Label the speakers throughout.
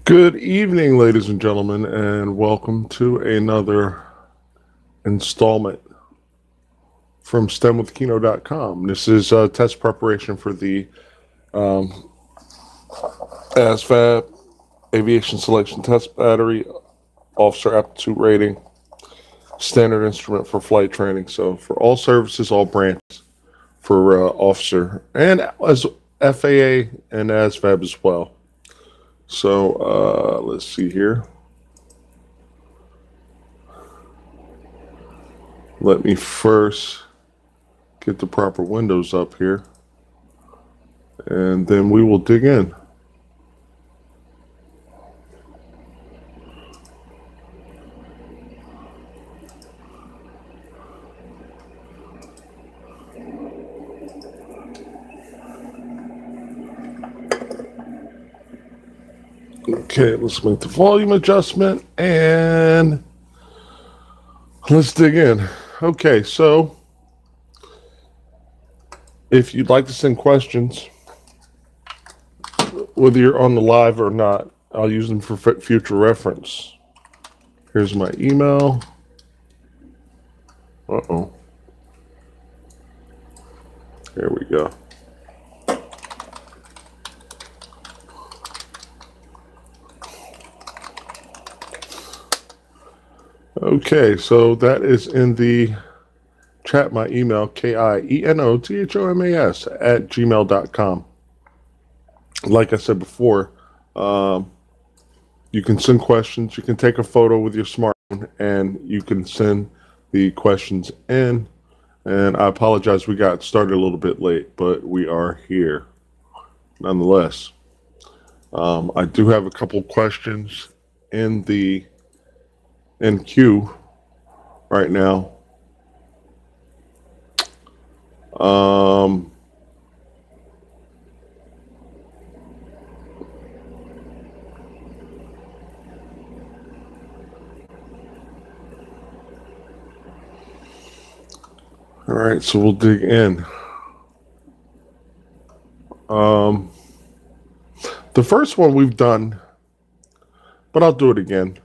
Speaker 1: Good evening, ladies and gentlemen, and welcome to another installment from STEMwithKino.com. This is test preparation for the ASVAB Aviation Selection Test Battery Officer Aptitude Rating Standard Instrument for Flight Training. So for all services, all branches for officer and as FAA and ASVAB as well. So let's see here. Let me first get the proper windows up here, and then we will dig in. Okay, let's make the volume adjustment and let's dig in. Okay, so if you'd like to send questions, whether you're on the live or not, I'll use them for future reference. Here's my email. Uh-oh. There we go. Okay, so that is in the chat, my email, KIENOTHOMAS @gmail.com. Like I said before, you can send questions. You can take a photo with your smartphone, and you can send the questions in. And I apologize, we got started a little bit late, but we are here nonetheless. I do have a couple questions in queue right now. All right, so we'll dig in. The first one we've done, but I'll do it again.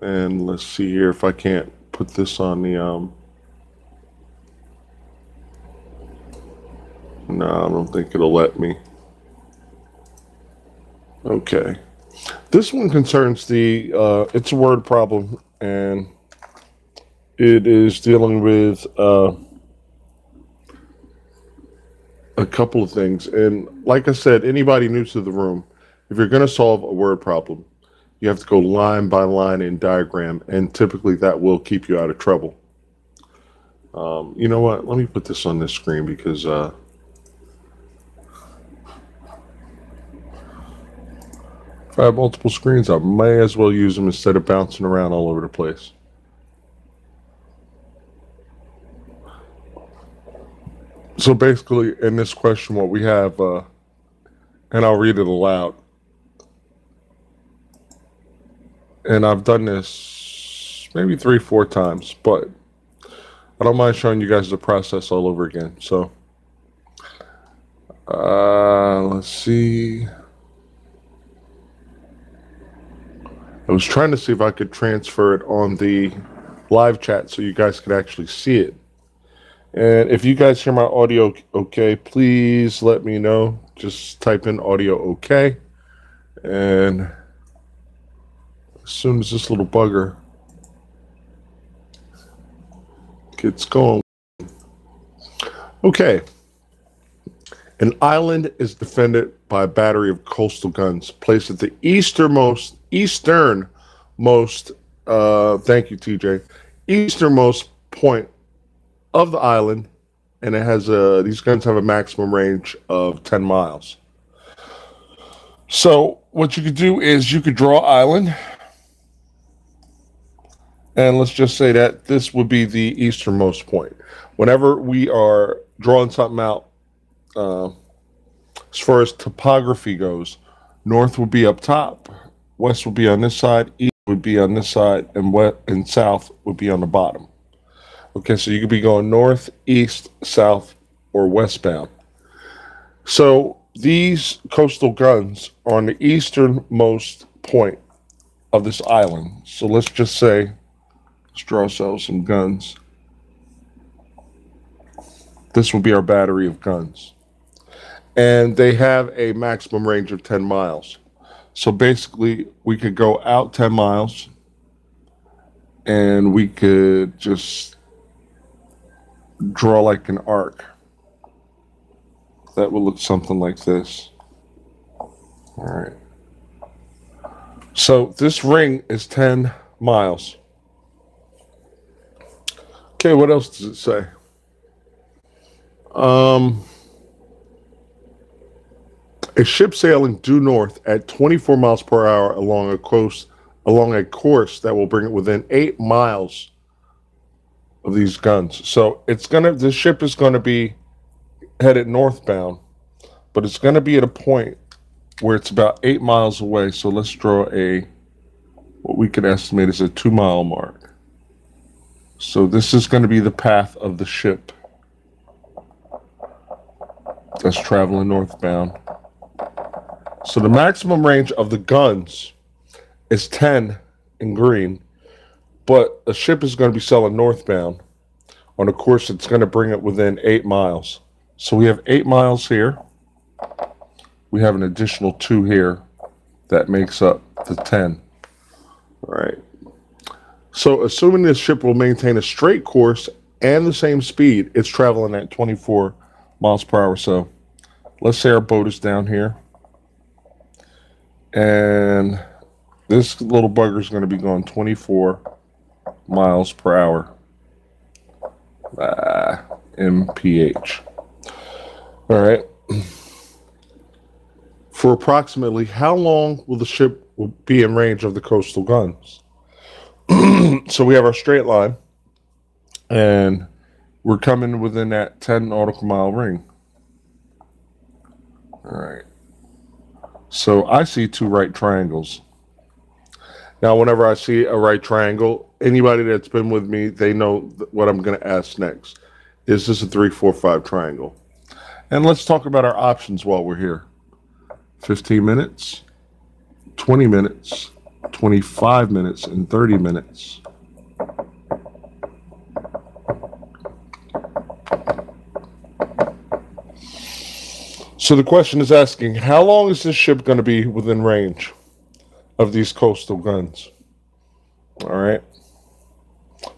Speaker 1: And let's see here if I can't put this on the, no, I don't think it'll let me. Okay. This one concerns the, it's a word problem, and it is dealing with a couple of things. And like I said, anybody new to the room, if you're going to solve a word problem, you have to go line by line in diagram, and typically that will keep you out of trouble. You know what? Let me put this on this screen because if I have multiple screens, I may as well use them instead of bouncing around all over the place. So basically, in this question, what we have, and I'll read it aloud. And I've done this maybe 3-4 times, but I don't mind showing you guys the process all over again. So, let's see. I was trying to see if I could transfer it on the live chat so you guys could actually see it. And if you guys hear my audio okay, please let me know. Just type in audio okay. And as soon as this little bugger gets going. Okay. An island is defended by a battery of coastal guns placed at the easternmost, thank you, TJ, easternmost point of the island, and it has these guns have a maximum range of 10 miles. So what you could do is you could draw island, and let's just say that this would be the easternmost point. Whenever we are drawing something out, as far as topography goes, north would be up top, west would be on this side, east would be on this side, and west and south would be on the bottom. Okay, so you could be going north, east, south, or westbound. So these coastal guns are on the easternmost point of this island. So let's just say, let's draw ourselves some guns. This will be our battery of guns. And they have a maximum range of 10 miles. So basically, we could go out 10 miles and we could just draw like an arc. That will look something like this. All right. So this ring is 10 miles. Okay, what else does it say? A ship sailing due north at 24 miles per hour along a course that will bring it within 8 miles of these guns. So the ship is gonna be headed northbound, but it's gonna be at a point where it's about 8 miles away. So let's draw what we can estimate is a 2-mile mark. So this is gonna be the path of the ship that's traveling northbound. So the maximum range of the guns is 10 in green, but a ship is going to be sailing northbound on a course that's going to bring it within 8 miles. So we have 8 miles here. We have an additional 2 here that makes up the 10. All right. So assuming this ship will maintain a straight course and the same speed, it's traveling at 24 miles per hour. So let's say our boat is down here. And this little bugger is going to be going 24 miles per hour. MPH. All right. For approximately how long will the ship be in range of the coastal guns? So we have our straight line, and we're coming within that 10 nautical mile ring. All right. So I see 2 right triangles. Now, whenever I see a right triangle, anybody that's been with me, they know what I'm going to ask next. Is this a 3, 4, 5 triangle? And let's talk about our options while we're here. 15 minutes, 20 minutes, 25 minutes, and 30 minutes. So the question is asking, how long is this ship going to be within range of these coastal guns? All right.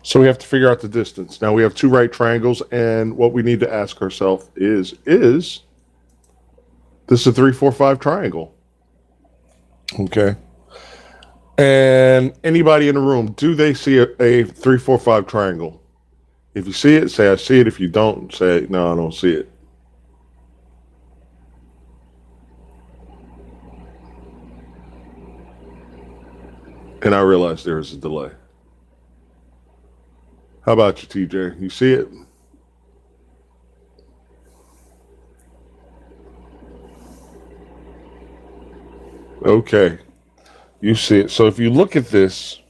Speaker 1: So we have to figure out the distance. Now we have 2 right triangles, and what we need to ask ourselves is this a 3, 4, 5 triangle? Okay. And anybody in the room, do they see a 3, 4, 5 triangle? If you see it, say I see it. If you don't, say no, I don't see it. And I realize there is a delay. How about you, TJ? You see it? Okay. You see it. So if you look at this,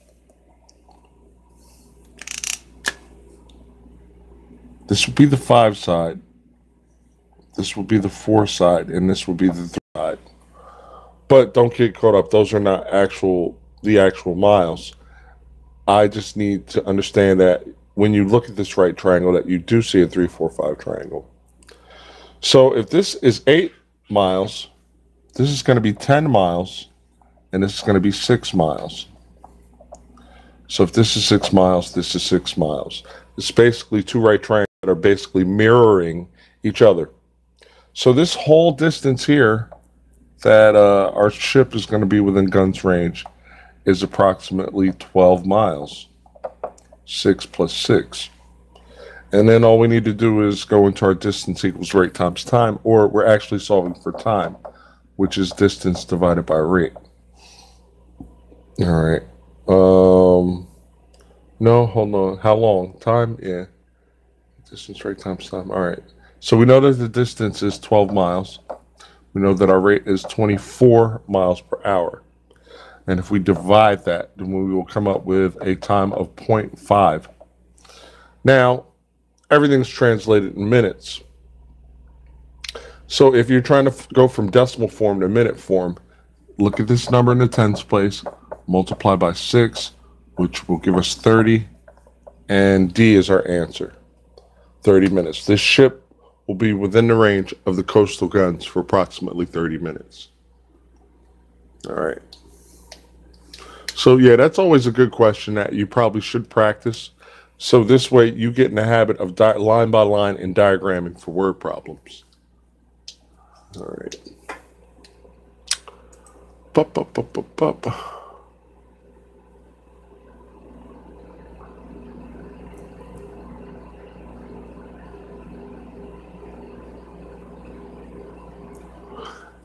Speaker 1: this would be the 5 side. This will be the 4 side, and this will be the 3 side. But don't get caught up. Those are not the actual miles. I just need to understand that when you look at this right triangle, that you do see a 3, 4, 5 triangle. So if this is 8 miles, this is going to be 10 miles, and this is going to be 6 miles. So if this is 6 miles, this is 6 miles. It's basically 2 right triangles that are basically mirroring each other. So this whole distance here that our ship is going to be within guns range is approximately 12 miles. 6 plus 6. And then all we need to do is go into our distance equals rate times time, or we're actually solving for time, which is distance divided by rate. All right. No, hold on. How long? Time? Yeah. Distance, rate times time. All right. So we know that the distance is 12 miles. We know that our rate is 24 miles per hour. And if we divide that, then we will come up with a time of 0.5. Now, everything's translated in minutes. So if you're trying to go from decimal form to minute form, look at this number in the tens place, multiply by 6, which will give us 30, and D is our answer, 30 minutes. This ship will be within the range of the coastal guns for approximately 30 minutes. All right. So yeah, that's always a good question that you probably should practice. So this way you get in the habit of line by line and diagramming for word problems. All right.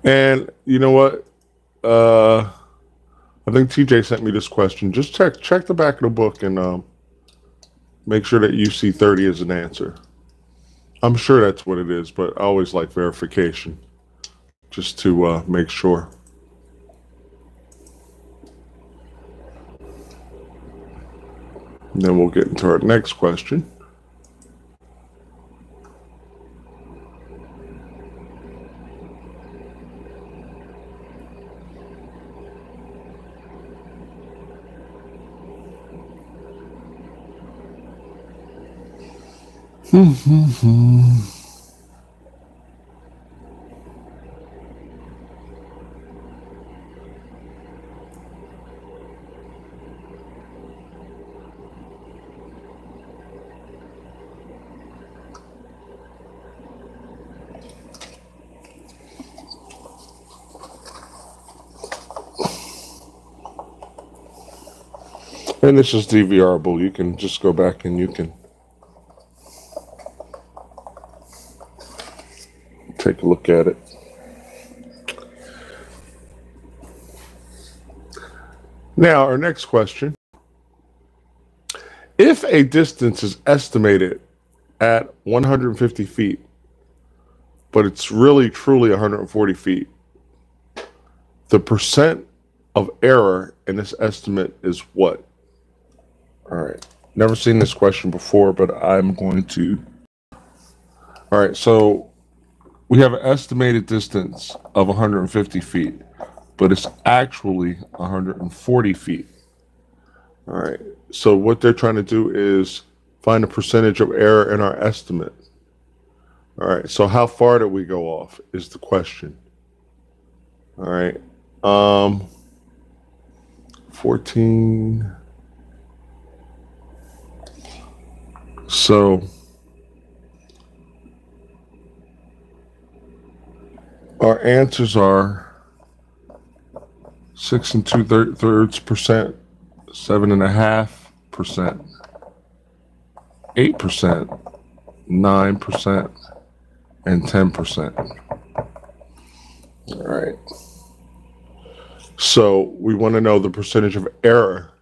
Speaker 1: And you know what? I think TJ sent me this question. Just check the back of the book and make sure that you see 30 as an answer. I'm sure that's what it is, but I always like verification just to make sure. And then we'll get into our next question. And this is DVRable. You can just go back and you can take a look at it. Now, our next question. If a distance is estimated at 150 feet, but it's really truly 140 feet, the percent of error in this estimate is what? All right. Never seen this question before, but I'm going to. All right. So we have an estimated distance of 150 feet, but it's actually 140 feet. All right. So what they're trying to do is find the percentage of error in our estimate. All right. So how far did we go off is the question. All right. 14. So our answers are 6 2/3%, 7.5%, 8%, 9%, and 10%. All right. So we want to know the percentage of error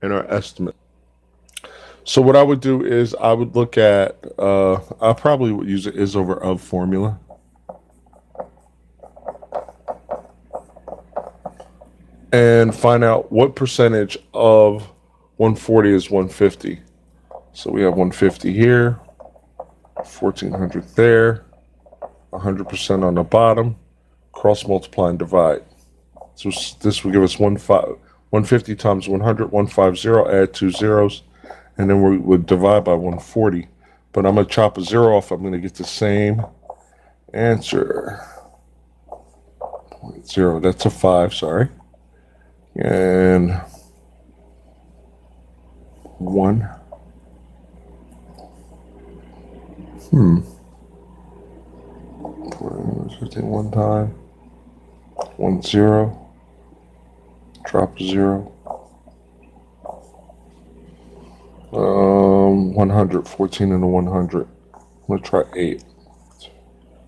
Speaker 1: in our estimate. So what I would do is I would look at, I probably would use an is over of formula. And find out what percentage of 140 is 150. So we have 150 here, 1400 there, 100% on the bottom, cross multiply and divide. So this will give us 150 times 100, 150, add 2 zeros, and then we would divide by 140. But I'm going to chop a 0 off. I'm going to get the same answer. 0, that's a 5, sorry. And 1. 51 time. 1 0. Drop a 0. 100, 14 and a 100. I'm going to try 8.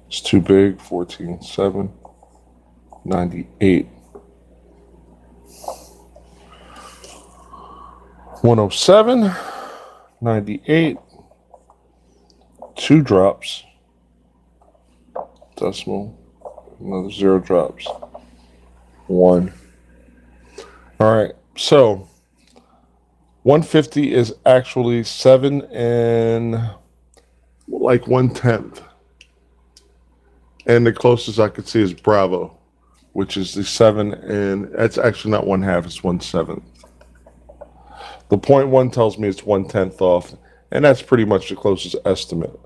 Speaker 1: It's too big. 14, 7. 98. 107. 98. 2 drops. Decimal. Another 0 drops. 1. All right. So 150 is actually 7 and like 1/10. And the closest I could see is Bravo, which is the 7, and that's actually not 1/2, it's 1/7. The 0.1 tells me it's 1/10 off, and that's pretty much the closest estimate.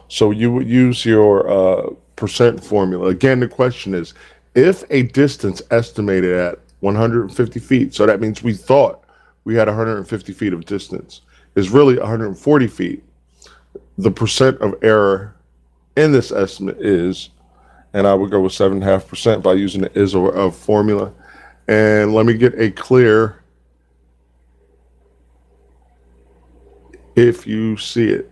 Speaker 1: So you would use your percent formula. Again, the question is, if a distance estimated at 150 feet, so that means we thought we had 150 feet of distance, is really 140 feet, the percent of error in this estimate is, and I would go with 7.5% by using the is or of formula. And let me get a clear if you see it.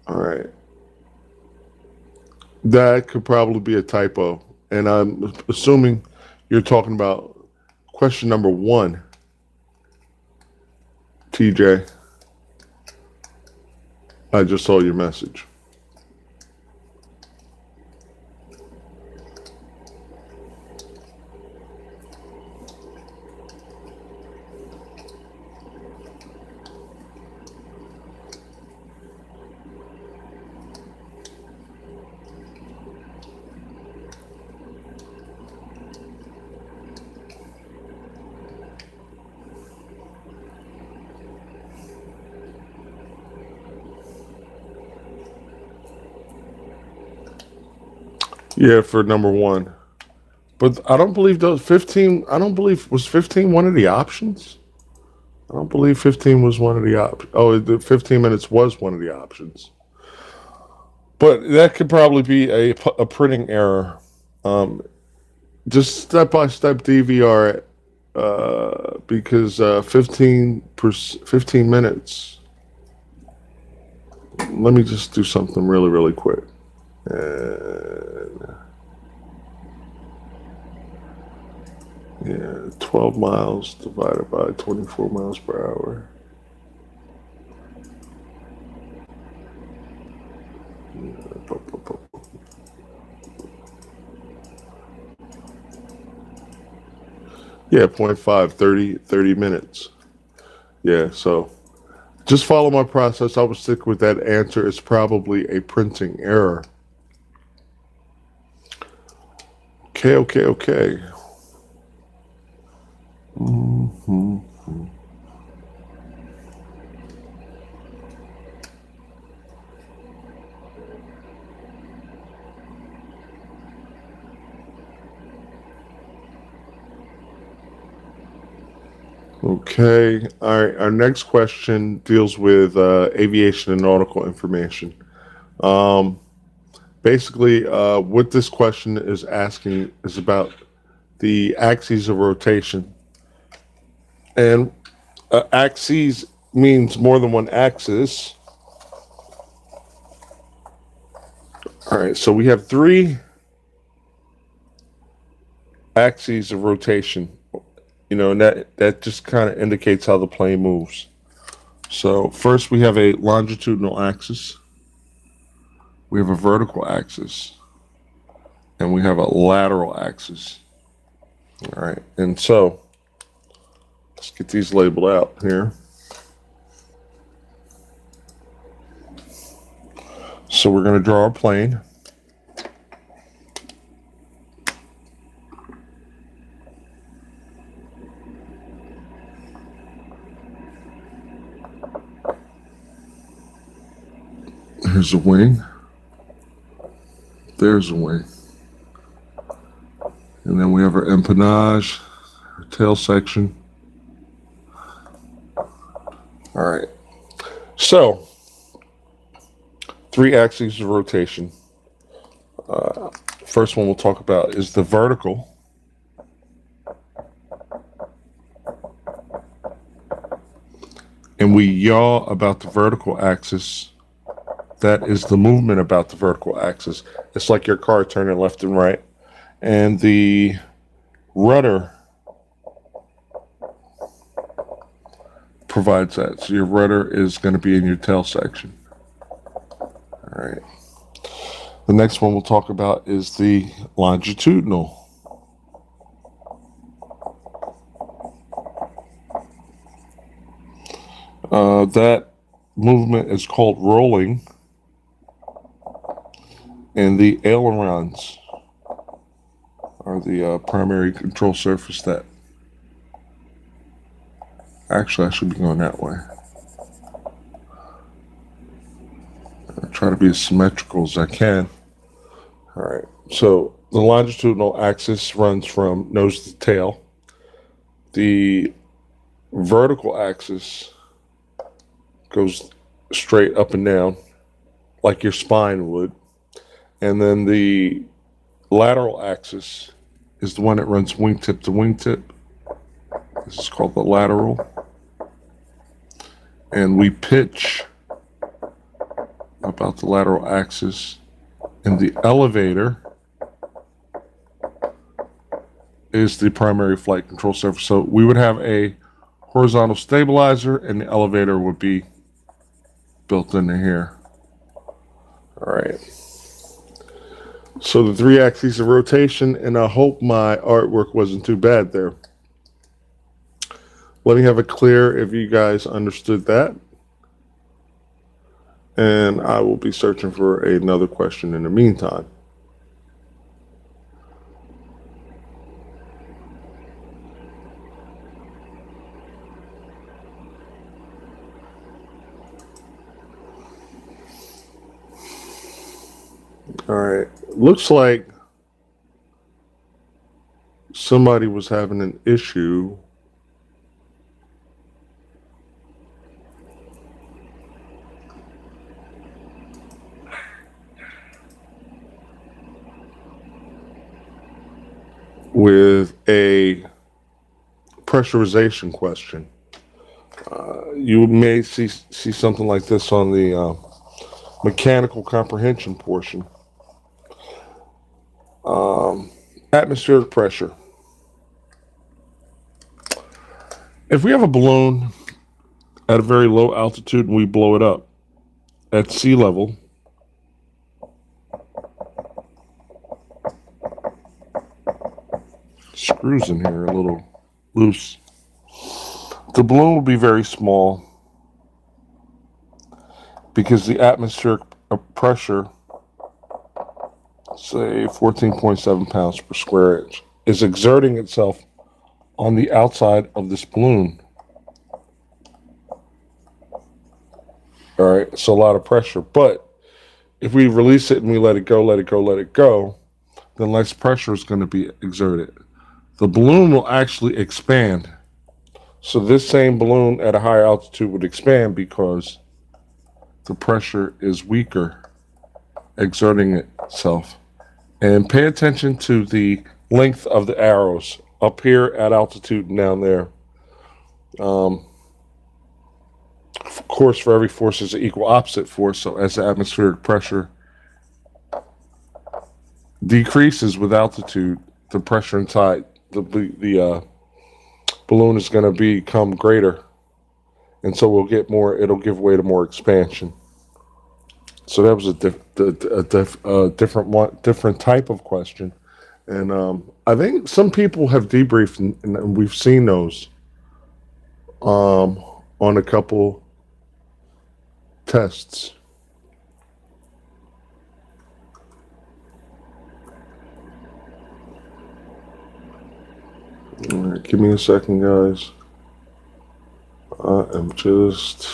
Speaker 1: All right. That could probably be a typo. And I'm assuming you're talking about question number 1, TJ. I just saw your message. Yeah, for number 1. But I don't believe those 15, I don't believe, was 15 one of the options? I don't believe 15 was one of the options. Oh, the 15 minutes was one of the options. But that could probably be a printing error. Just step-by-step DVR it, because 15 minutes. Let me just do something really, really quick. And yeah, 12 miles divided by 24 miles per hour. Yeah, 0.5, 30 minutes. Yeah, so just follow my process. I would stick with that answer. It's probably a printing error. Okay. Okay, all right. Our next question deals with aviation and nautical information. Basically, what this question is asking is about the axes of rotation. And axes means more than one axis. All right, so we have 3 axes of rotation. You know, and that just kind of indicates how the plane moves. So first we have a longitudinal axis, we have a vertical axis, and we have a lateral axis. All right, and so let's get these labeled out here. So we're going to draw our plane. Here's a wing. There's a wing. And then we have our empennage, our tail section. All right. So, 3 axes of rotation. First one we'll talk about is the vertical. And we yaw about the vertical axis. That is the movement about the vertical axis. It's like your car turning left and right. And the rudder provides that. So your rudder is going to be in your tail section. All right. The next one we'll talk about is the longitudinal. movement is called rolling, and the ailerons are the primary control surface that... Actually, I should be going that way. I try to be as symmetrical as I can. All right, so the longitudinal axis runs from nose to tail. The vertical axis goes straight up and down, like your spine would. And then the lateral axis is the one that runs wingtip to wingtip. This is called the lateral. And we pitch about the lateral axis. And the elevator is the primary flight control surface. So we would have a horizontal stabilizer, and the elevator would be built into here. All right. So the 3 axes of rotation, and I hope my artwork wasn't too bad there. Let me have it clear if you guys understood that. And I will be searching for another question in the meantime. All right, looks like somebody was having an issue with a pressurization question. You may see something like this on the mechanical comprehension portion. Atmospheric pressure. If we have a balloon at a very low altitude and we blow it up at sea level, screws in here a little loose, the balloon will be very small because the atmospheric pressure, say 14.7 pounds per square inch, is exerting itself on the outside of this balloon. All right, so a lot of pressure. But if we release it and we let it go, then less pressure is going to be exerted. The balloon will actually expand. So this same balloon at a higher altitude would expand because the pressure is weaker, exerting itself. And pay attention to the length of the arrows up here at altitude and down there. Of course, for every force is an equal opposite force. So as the atmospheric pressure decreases with altitude, the pressure inside the balloon is going to become greater. And so we'll get more, it'll give way to more expansion. So that was a different type of question. And I think some people have debriefed, and we've seen those on a couple tests. All right, give me a second, guys. I am just...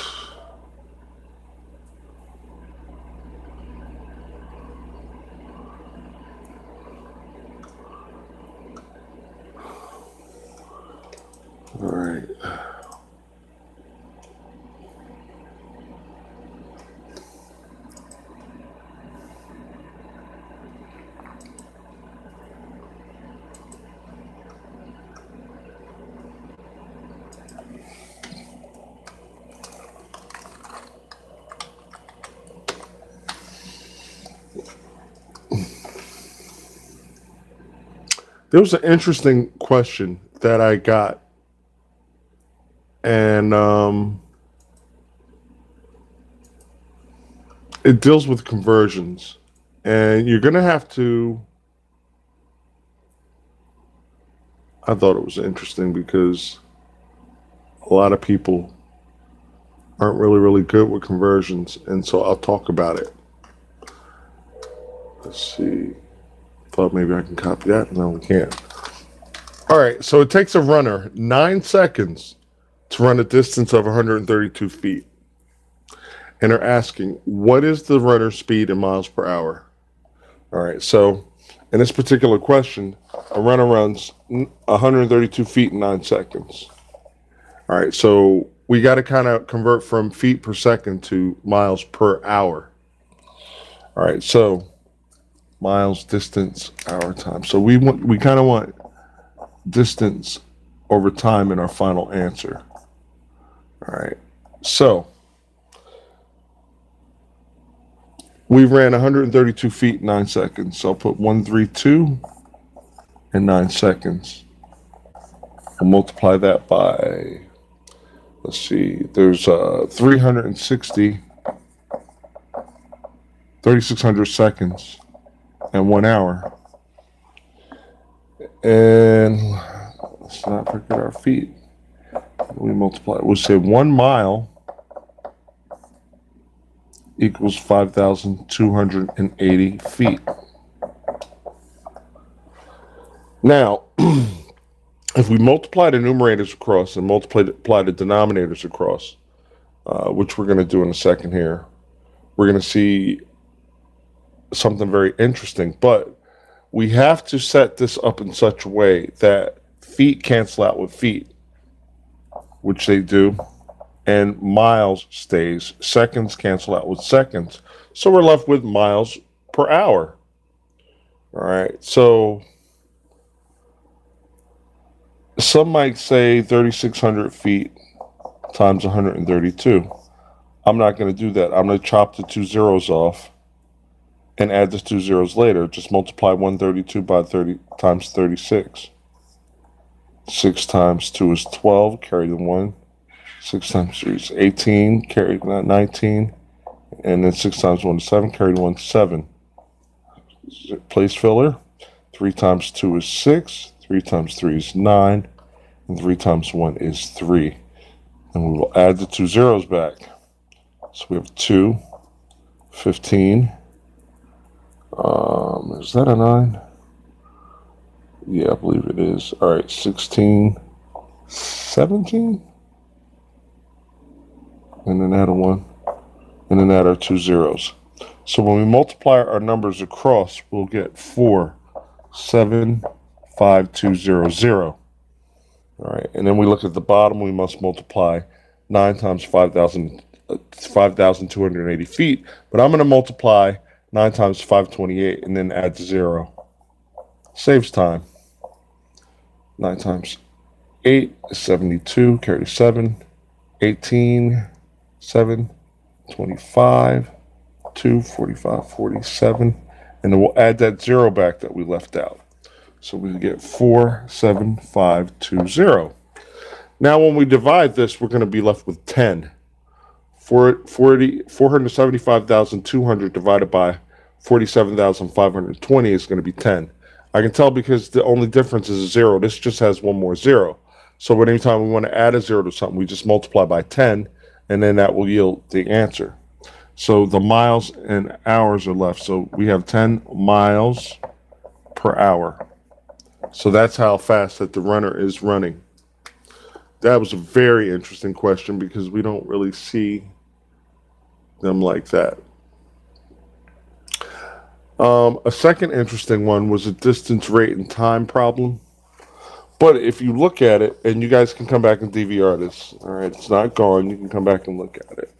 Speaker 1: All right. There was an interesting question that I got, and it deals with conversions, and you're going to have to... I thought it was interesting because a lot of people aren't really good with conversions, and so I'll talk about it. Let's see. Thought maybe I can copy that. No, we can't. All right, so it takes a runner 9 seconds to run a distance of 132 feet. And they're asking, what is the runner's speed in miles per hour? All right, so in this particular question, a runner runs 132 feet in 9 seconds. All right, so we got to kind of convert from feet per second to miles per hour. All right, so miles, distance, hour, time. So we kind of want distance over time in our final answer. All right, so we ran 132 feet in 9 seconds. So I'll put 132 in 9 seconds. We'll multiply that by, let's see, there's 3,600 seconds and 1 hour. And let's not forget our feet. We multiply, we'll say 1 mile equals 5,280 feet. Now, if we multiply the numerators across and multiply the denominators across, which we're going to do in a second here, we're going to see something very interesting. But we have to set this up in such a way that feet cancel out with feet, which they do, and miles stays. Seconds cancel out with seconds. So we're left with miles per hour. All right, so some might say 3,600 feet times 132. I'm not going to do that. I'm going to chop the 2 zeros off and add the 2 zeros later. Just multiply 132 by 30 times 36. 6 times 2 is 12, carry the 1. 6 times 3 is 18, carry 19. And then 6 times 1 is 7, carry the 1 to 7. Place filler. 3 times 2 is 6. 3 times 3 is 9. And 3 times 1 is 3. And we will add the 2 zeros back. So we have 2, 15. Is that a 9? Yeah, I believe it is. All right, 16, 17. And then add a 1. And then add our 2 zeros. So when we multiply our numbers across, we'll get 4, 7, 5, 2, 0, 0. All right, and then we look at the bottom, we must multiply 9 times 5,280 feet. But I'm going to multiply 9 times 528 and then add the 0. Saves time. 9 times 8 is 72, carry the 7. 18, 7, 25, 2, 45, 47. And then we'll add that 0 back that we left out. So we get 4, 7, 5, 2, 0. Now when we divide this, we're going to be left with 10. 475,200 divided by 47,520 is going to be 10. I can tell because the only difference is a 0. This just has one more 0. So anytime we want to add a 0 to something, we just multiply by 10, and then that will yield the answer. So the miles and hours are left. So we have 10 miles per hour. So that's how fast that the runner is running. That was a very interesting question because we don't really see them like that. A second interesting one was a distance, rate, and time problem. But if you look at it, and you guys can come back and DVR this, all right, it's not gone. You can come back and look at it.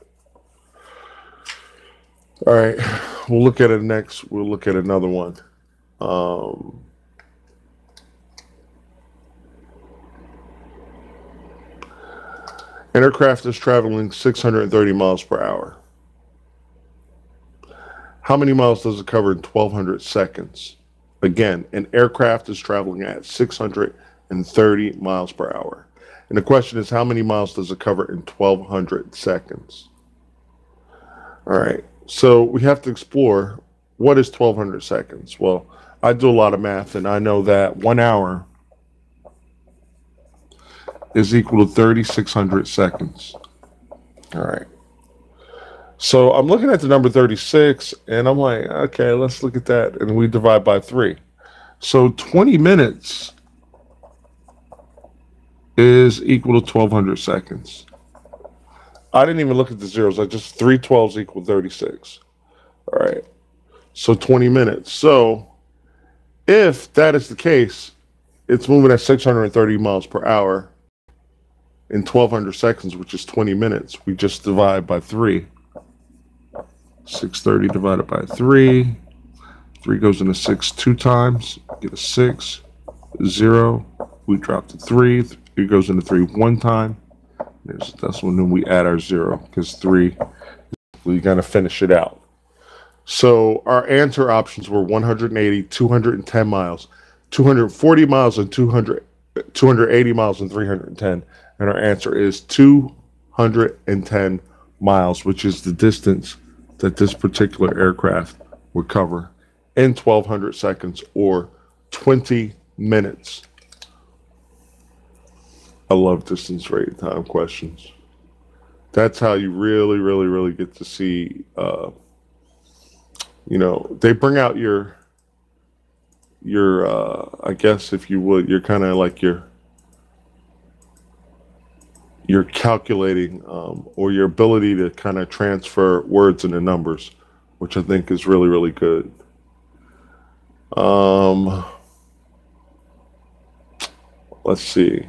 Speaker 1: All right, we'll look at it next. We'll look at another one. An aircraft is traveling 630 miles per hour. How many miles does it cover in 1,200 seconds? Again, an aircraft is traveling at 630 miles per hour. And the question is, how many miles does it cover in 1,200 seconds? All right, so we have to explore what is 1,200 seconds. Well, I do a lot of math, and I know that 1 hour is equal to 3,600 seconds. All right. So I'm looking at the number 36, and I'm like, okay, let's look at that. And we divide by 3. So 20 minutes is equal to 1,200 seconds. I didn't even look at the zeros. I just 3 12s equal 36. All right. So 20 minutes. So if that is the case, it's moving at 630 miles per hour in 1,200 seconds, which is 20 minutes. We just divide by 3. 630 divided by 3. 3 goes into 6 2 times. Get a 6. 0. We drop the 3. It goes into 3 1 time. That's when we add our 0, because 3, we got to finish it out. So our answer options were 180, 210 miles, 240 miles, and 280 miles, and 310. And our answer is 210 miles, which is the distance that this particular aircraft would cover in 1,200 seconds, or 20 minutes. I love distance, rate, time questions. That's how you really, really, really get to see, they bring out your I guess, if you would, you're kind of like you're calculating, or your ability to kind of transfer words into numbers, which I think is really, really good. Let's see.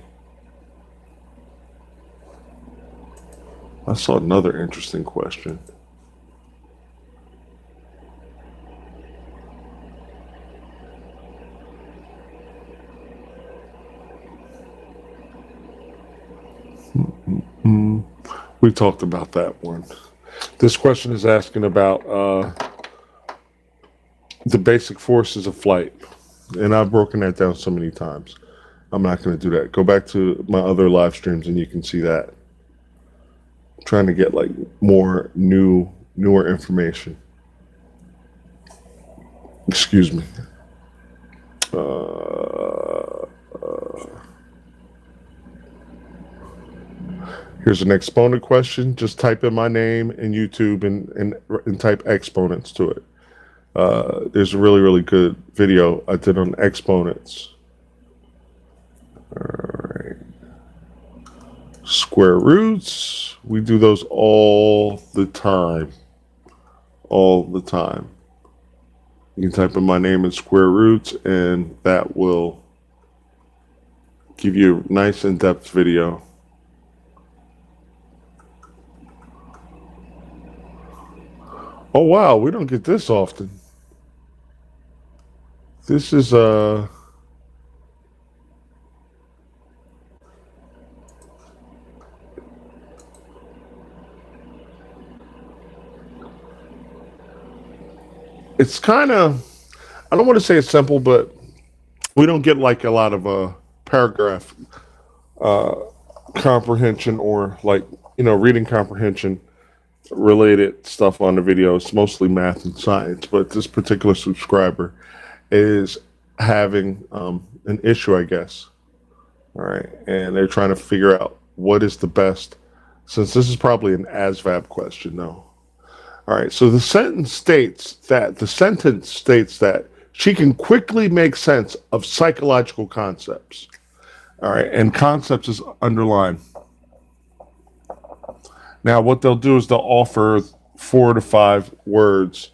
Speaker 1: I saw another interesting question. We talked about that one. This question is asking about the basic forces of flight. And I've broken that down so many times. I'm not going to do that. Go back to my other live streams and you can see that. I'm trying to get like more newer information. Excuse me. Here's an exponent question. Just type in my name in YouTube and type exponents to it. There's a really, really good video I did on exponents. All right. Square roots. We do those all the time. All the time. You can type in my name in square roots, and that will give you a nice in-depth video. Oh wow, we don't get this often. This is it's kind of, I don't want to say it's simple, but we don't get like a lot of paragraph comprehension, or like, reading comprehension related stuff on the video. It's mostly math and science, but this particular subscriber is having an issue, I guess. All right, and they're trying to figure out what is the best, since this is probably an ASVAB question, though. All right, so the sentence states that she can quickly make sense of psychological concepts. All right, and concepts is underlined. Now, what they'll do is they'll offer 4 to 5 words,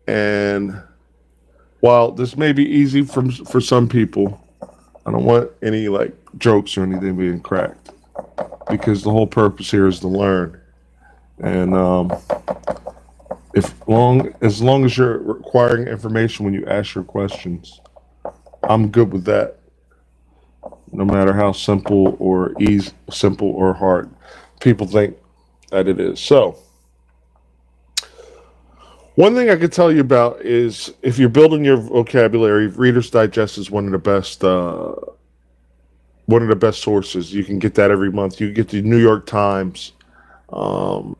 Speaker 1: and while this may be easy for some people, I don't want any like jokes or anything being cracked, because the whole purpose here is to learn. And as long as you're requiring information when you ask your questions, I'm good with that. No matter how simple or hard people think that it is. So, one thing I could tell you about is, if you're building your vocabulary, Reader's Digest is one of the best sources. You can get that every month. You get the New York Times, and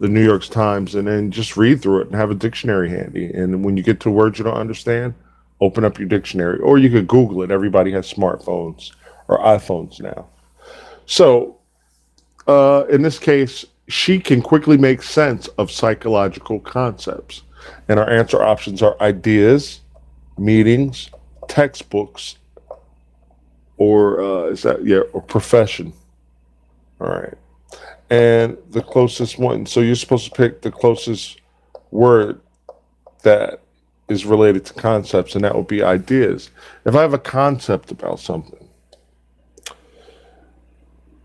Speaker 1: then just read through it and have a dictionary handy. And when you get to words you don't understand, open up your dictionary, or you could Google it. Everybody has smartphones or iPhones now. So, in this case, she can quickly make sense of psychological concepts. And our answer options are ideas, meetings, textbooks, or or profession. All right. And the closest one. So you're supposed to pick the closest word that is related to concepts, and that would be ideas. If I have a concept about something,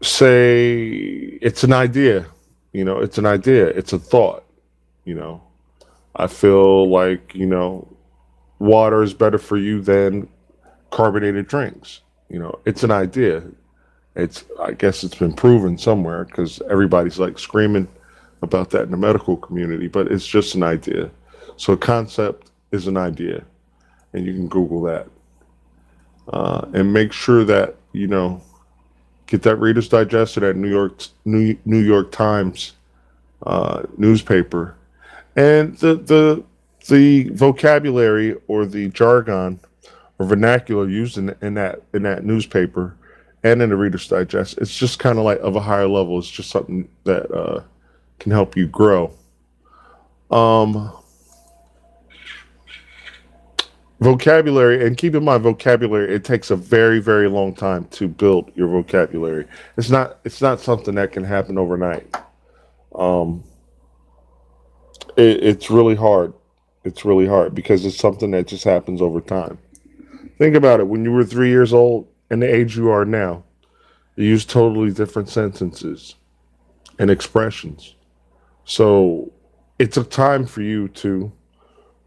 Speaker 1: say it's an idea, it's an idea, it's a thought, I feel like, water is better for you than carbonated drinks. It's an idea. I guess it's been proven somewhere because everybody's like screaming about that in the medical community, but it's just an idea. So a concept is an idea, and you can Google that. And make sure that, get that Reader's Digest or that New York Times newspaper. And the vocabulary or the jargon or vernacular used in that newspaper and in the Reader's Digest, it's just kind of like of a higher level. It's just something that can help you grow. Vocabulary, and keep in mind, vocabulary, it takes a very, very long time to build your vocabulary. It's not something that can happen overnight. It's really hard. It's really hard because it's something that just happens over time. Think about it. When you were 3 years old and the age you are now, you use totally different sentences and expressions. So it took time for you to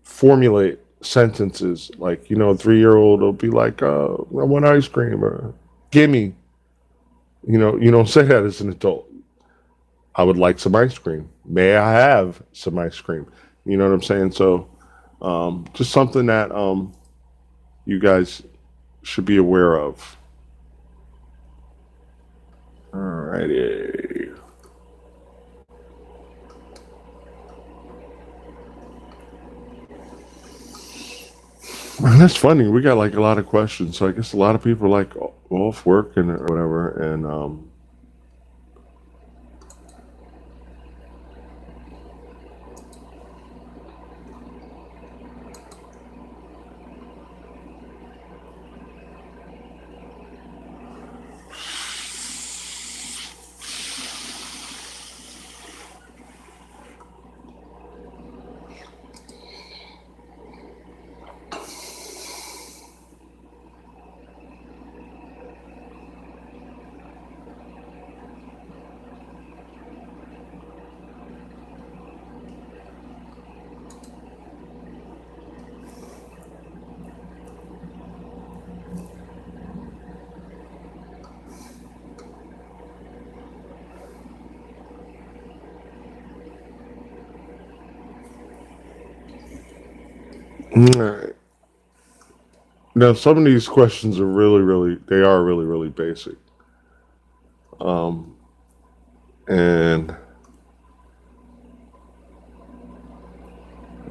Speaker 1: formulate sentences. Like, a 3-year-old will be like, I want ice cream, or gimme. You don't say that as an adult. I would like some ice cream. May I have some ice cream? You know what I'm saying? So just something that you guys should be aware of. Alrighty. And that's funny. We got like a lot of questions, so I guess a lot of people are like off work and whatever. And all right. Now, some of these questions are they are really, really basic. And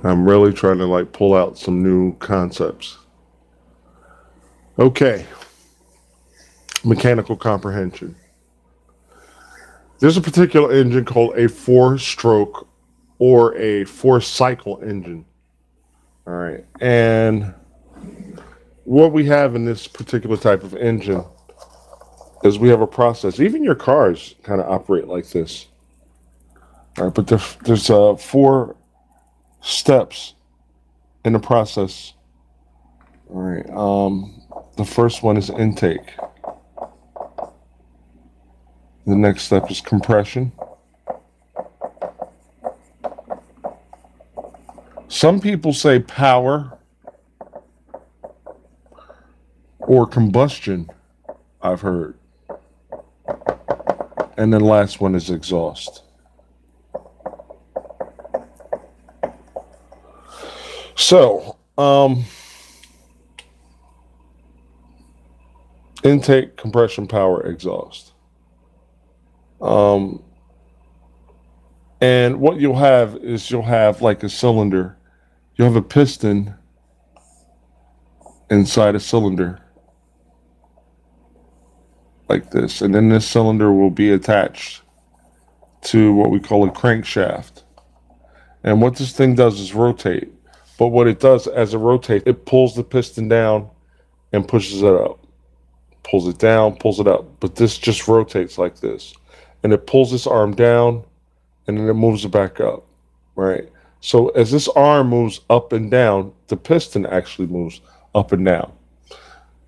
Speaker 1: I'm really trying to like pull out some new concepts. Okay. Mechanical comprehension. There's a particular engine called a 4-stroke or a 4-cycle engine. All right. And what we have in this particular type of engine is we have a process. Even your cars kind of operate like this. All right, but there's 4 steps in the process. All right. The first one is intake. The next step is compression. Some people say power or combustion, I've heard. And then the last one is exhaust. So, intake, compression, power, exhaust. And what you'll have is like a cylinder. You'll have a piston inside a cylinder like this. And then this cylinder will be attached to what we call a crankshaft. And what this thing does is rotate. But what it does as it rotates, it pulls the piston down and pushes it up. Pulls it down, pulls it up. But this just rotates like this. And it pulls this arm down and then it moves it back up, right? So as this arm moves up and down, the piston actually moves up and down.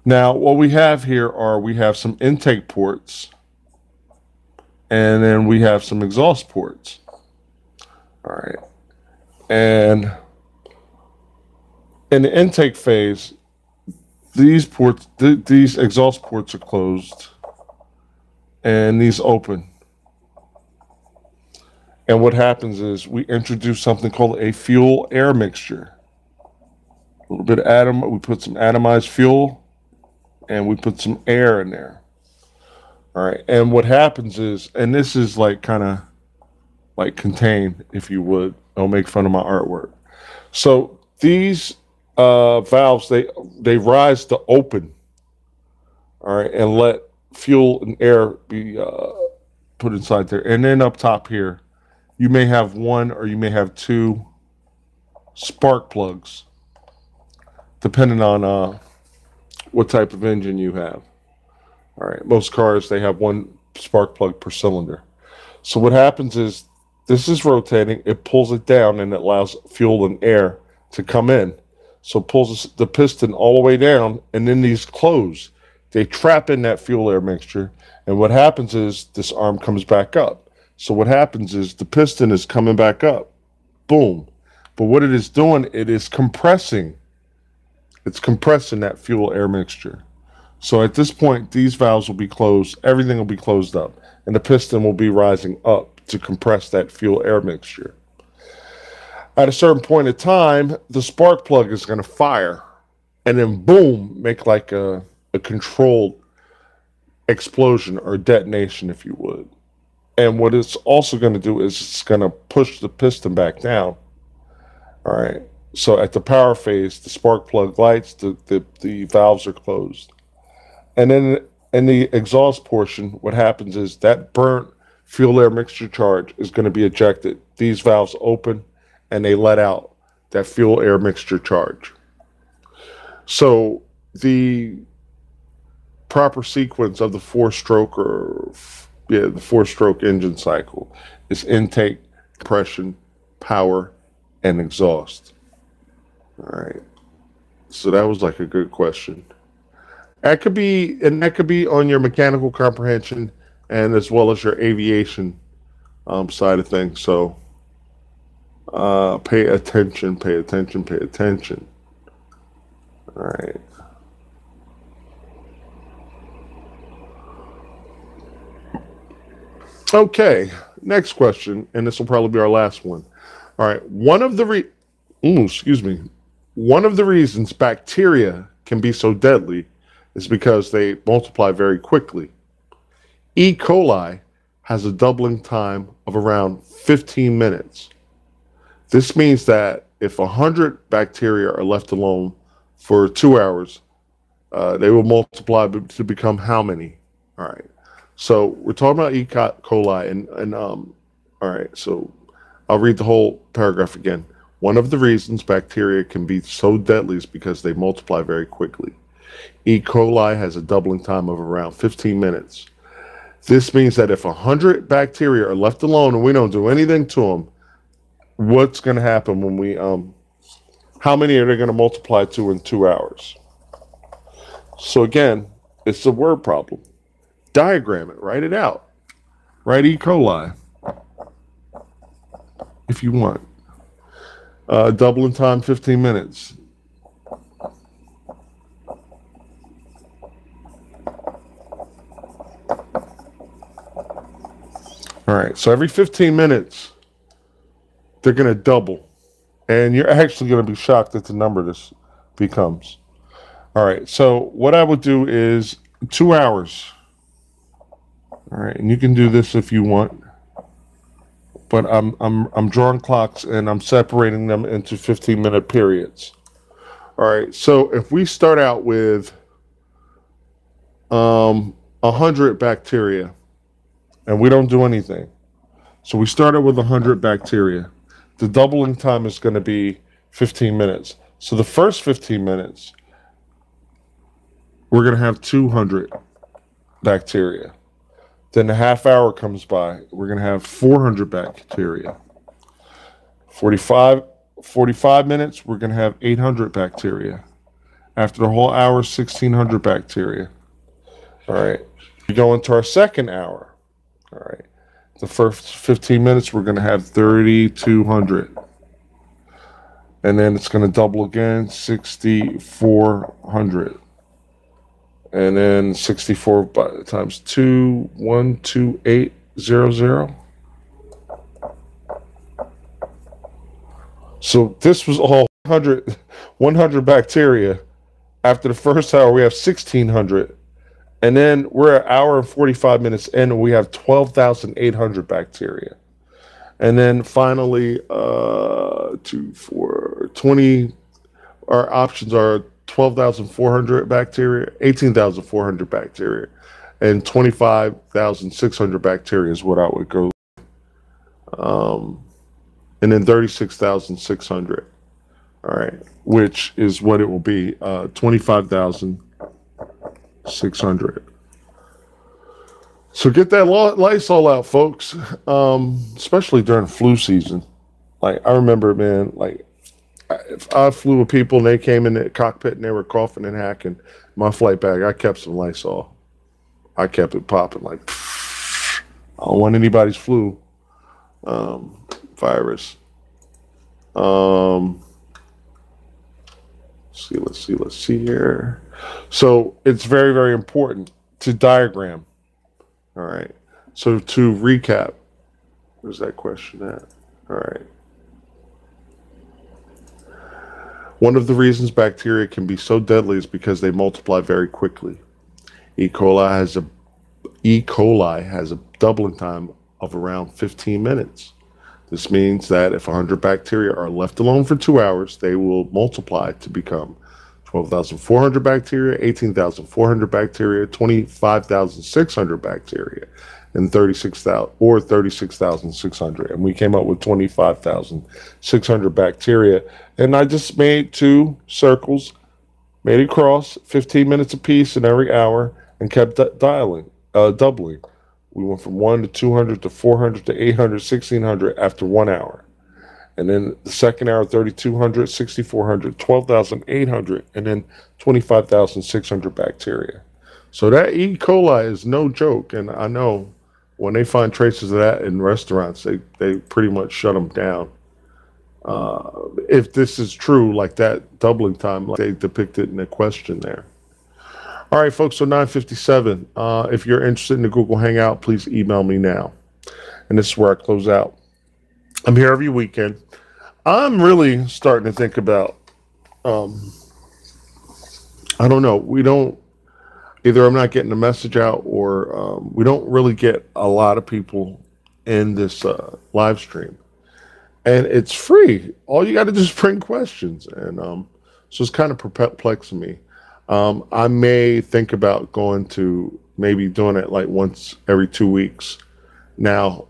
Speaker 1: Now, what we have here we have some intake ports and then we have some exhaust ports. All right. And in the intake phase, these ports, these exhaust ports are closed and these open. And what happens is we introduce something called a fuel air mixture. A little bit of we put some atomized fuel and we put some air in there. All right. And what happens is, and this is like kind of like contained, if you would. Don't make fun of my artwork. So these valves, they rise to open, all right, and let fuel and air be put inside there. And then up top here, you may have one or you may have two spark plugs, depending on what type of engine you have. All right, most cars, they have one spark plug per cylinder. So what happens is this is rotating, it pulls it down and it allows fuel and air to come in. So it pulls the piston all the way down, and then these close. They trap in that fuel air mixture, and what happens is this arm comes back up. So what happens is the piston is coming back up. Boom. But what it is doing, it is compressing. It's compressing that fuel air mixture. So at this point, these valves will be closed. Everything will be closed up, and the piston will be rising up to compress that fuel air mixture. At a certain point in time, the spark plug is going to fire and then boom, make like a controlled explosion or detonation, if you would. And what it's also going to do is it's going to push the piston back down. All right. So at the power phase, the spark plug lights, the valves are closed. And then in the exhaust portion, what happens is that burnt fuel air mixture charge is going to be ejected. These valves open and they let out that fuel air mixture charge. So the proper sequence of the four-stroke engine cycle is intake, compression, power, and exhaust. All right. So that was like a good question. That could be on your mechanical comprehension and as well as your aviation side of things. So pay attention, pay attention, pay attention. All right. Okay, next question, and this will probably be our last one. All right, one of the reasons bacteria can be so deadly is because they multiply very quickly. E. coli has a doubling time of around 15 minutes. This means that if 100 bacteria are left alone for 2 hours, they will multiply to become how many? All right. So we're talking about E. coli, and all right. So I'll read the whole paragraph again. One of the reasons bacteria can be so deadly is because they multiply very quickly. E. coli has a doubling time of around 15 minutes. This means that if 100 bacteria are left alone and we don't do anything to them, what's going to happen when we how many are they going to multiply to in 2 hours? So again, it's a word problem. Diagram it, write it out. Write E. coli if you want. Doubling time 15 minutes. All right, so every 15 minutes, they're going to double. And you're actually going to be shocked at the number this becomes. All right, so what I would do is 2 hours. All right, and you can do this if you want. But I'm drawing clocks and I'm separating them into 15-minute periods. All right, so if we start out with 100 bacteria and we don't do anything. So we started with 100 bacteria. The doubling time is going to be 15 minutes. So the first 15 minutes, we're going to have 200 bacteria. Then a half hour comes by. We're going to have 400 bacteria. 45 minutes, we're going to have 800 bacteria. After the whole hour, 1,600 bacteria. All right. We go into our second hour. All right. The first 15 minutes, we're going to have 3,200. And then it's going to double again, 6,400. And then 64 times 2, 12800. So this was all 100 bacteria. After the first hour, we have 1,600. And then we're an hour and 45 minutes in, and we have 12,800 bacteria. And then finally, 2, 4, 20, our options are 12,400 bacteria, 18,400 bacteria, and 25,600 bacteria is what I would go. And then 36,600. All right, which is what it will be, 25,600. So get that Lysol out, folks, especially during flu season. Like, I remember, man, like, if I flew with people and they came in the cockpit and they were coughing and hacking, my flight bag, I kept some Lysol. I kept it popping like, I don't want anybody's flu virus. Let's see here. So it's very, very important to diagram. All right. So to recap, where's that question at? All right. One of the reasons bacteria can be so deadly is because they multiply very quickly. E. coli has a doubling time of around 15 minutes. This means that if 100 bacteria are left alone for 2 hours, they will multiply to become 12,400 bacteria, 18,400 bacteria, 25,600 bacteria, and 36,600. And we came up with 25,600 bacteria. And I just made 2 circles, made a cross, 15 minutes apiece in every hour, and kept doubling. We went from 1 to 200 to 400 to 800, 1,600 after 1 hour. And then the second hour, 3,200, 6,400, 12,800, and then 25,600 bacteria. So that E. coli is no joke. And I know when they find traces of that in restaurants, they pretty much shut them down. If this is true, like that doubling time, like they depicted in the question there. All right, folks, so 9:57. If you're interested in the Google Hangout, please email me now. And this is where I close out. I'm here every weekend. I'm really starting to think about, I don't know, either I'm not getting the message out, or we don't really get a lot of people in this live stream. And it's free. All you got to do is bring questions. And so it's kind of perplexing me. I may think about going to maybe doing it like once every 2 weeks now,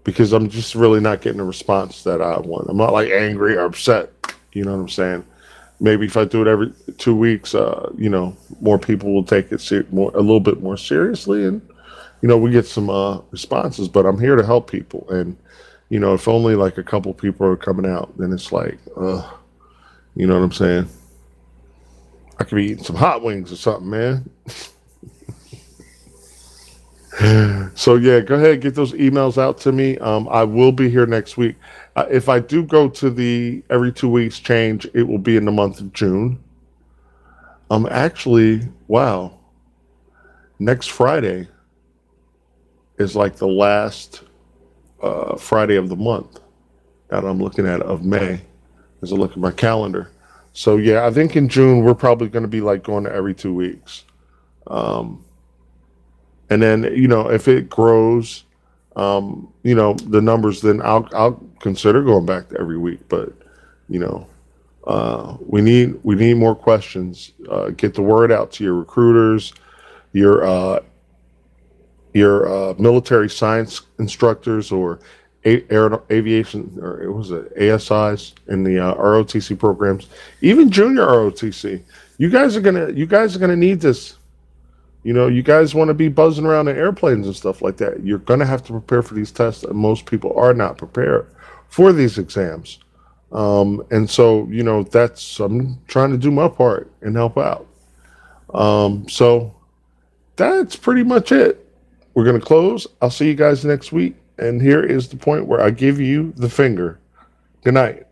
Speaker 1: because I'm just really not getting the response that I want. I'm not like angry or upset. You know what I'm saying? Maybe if I do it every 2 weeks, more people will take it a little bit more seriously, and we get some responses. But I'm here to help people, and if only like a couple people are coming out, then it's like, you know what I'm saying? I could be eating some hot wings or something, man. So yeah, go ahead, get those emails out to me. I will be here next week. If I do go to the every 2 weeks change, it will be in the month of June. Actually, wow. Next Friday is like the last Friday of the month that I'm looking at of May, as I look at my calendar. So yeah, I think in June we're probably going to be like going to every 2 weeks. And then, if it grows, the numbers, then I'll consider going back to every week. But, we need more questions. Get the word out to your recruiters, your your military science instructors or aviation, or it was ASIs in the ROTC programs, even junior ROTC. You guys are gonna need this. You know, you guys want to be buzzing around in airplanes and stuff like that. You're gonna have to prepare for these tests, and most people are not prepared for these exams. And so, you know, I'm trying to do my part and help out. So that's pretty much it. We're going to close. I'll see you guys next week. And here is the point where I give you the finger. Good night.